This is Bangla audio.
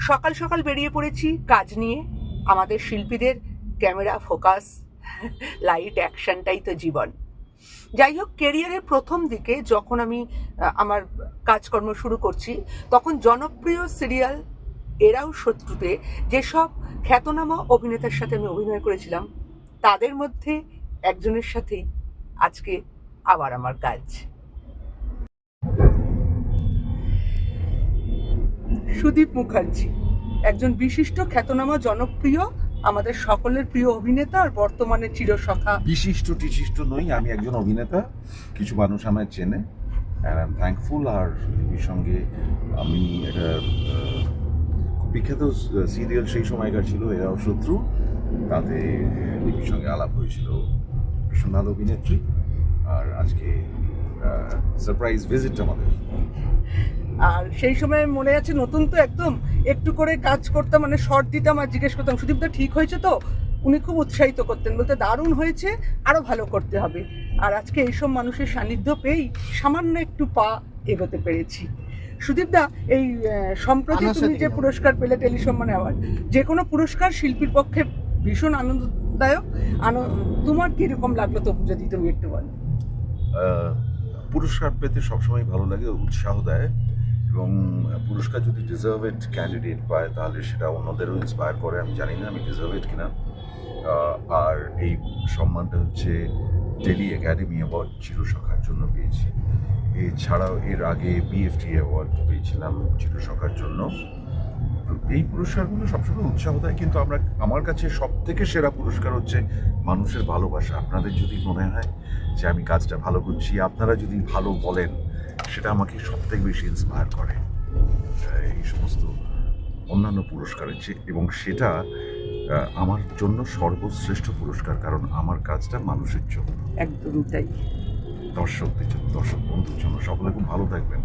সকাল সকাল বেরিয়ে পড়েছি কাজ নিয়ে। আমাদের শিল্পীদের ক্যামেরা ফোকাস, লাইট, অ্যাকশনটাই তো জীবন। যাই হোক, কেরিয়ারের প্রথম দিকে যখন আমি আমার কাজকর্ম শুরু করছি, তখন জনপ্রিয় সিরিয়াল এরাও শত্রুতে যেসব খ্যাতনামা অভিনেতার সাথে আমি অভিনয় করেছিলাম, তাদের মধ্যে একজনের সাথেই আজকে আবার আমার কাজ। সুদীপ মুখার্জি একজন বিশিষ্ট খ্যাতনামা জনপ্রিয় আমাদের সকলের প্রিয় অভিনেতা আর বর্তমানে চিরসখা। বিশিষ্ট টিশিষ্ট নই, আমি একজন অভিনেতা, কিছু মানুষ আমায় চেনে, অ্যান্ড আই এম থ্যাঙ্কফুল। আর লিপির সঙ্গে আমি একটা খুব বিখ্যাত সিরিয়াল সেই সময়কার ছিল এরাও শত্রু, তাতে লিপির সঙ্গে আলাপ হয়েছিল। ভীষণ ভালো অভিনেত্রী, আর আজকে সারপ্রাইজ ভিজিট আমাদের। আর সেই সময় মনে আছে, নতুন তো একদম, একটু করে কাজ করতাম, মানে শর্ট দিতাম আর জিজ্ঞেস করতাম সুদীপদা ঠিক হয়েছে তো। উনি খুব উৎসাহিত করতেন, বলতে দারুণ হয়েছে, আরো ভালো করতে হবে। আর আজকে এইসব মানুষের সান্নিধ্য পেয়েই সামান্য একটু পা এগোতে পেরেছি। সুদীপদা, এই সম্প্রতি তুমি যে পুরস্কার পেলে, টেলিসম্মান অ্যাওয়ার্ড, যে কোনো পুরস্কার শিল্পীর পক্ষে ভীষণ আনন্দদায়ক। তোমার কিরকম লাগলো তবু যদি তুমি একটু বলো। পুরস্কার পেতে সবসময় ভালো লাগে, উৎসাহ দেয়, এবং পুরস্কার যদি ডিজার্ভেড ক্যান্ডিডেট পায় তাহলে সেটা অন্যদেরও ইন্সপায়ার করে। আমি জানি না আমি ডিজার্ভেড কিনা। আর এই সম্মানটা হচ্ছে টেলি একাডেমি অ্যাওয়ার্ড চিরসখার জন্য পেয়েছি। এছাড়াও এর আগে বিএফটি অ্যাওয়ার্ড পেয়েছিলাম চিরসখার জন্য। তো এই পুরস্কারগুলো সবসময় উৎসাহ দেয়, কিন্তু আমার কাছে সব থেকে সেরা পুরস্কার হচ্ছে মানুষের ভালোবাসা। আপনাদের যদি মনে হয় যে আমি কাজটা ভালো করছি, আপনারা যদি ভালো বলেন, সেটা আমাকে সব থেকে বেশি ইন্সপায়ার করে এই সমস্ত অন্যান্য পুরস্কারের চেয়ে। এবং সেটা আমার জন্য সর্বশ্রেষ্ঠ পুরস্কার, কারণ আমার কাজটা মানুষের জন্য, একদমই তাই। দর্শকদের জন্য, দর্শক বন্ধুর জন্য। সকলে খুব ভালো থাকবেন।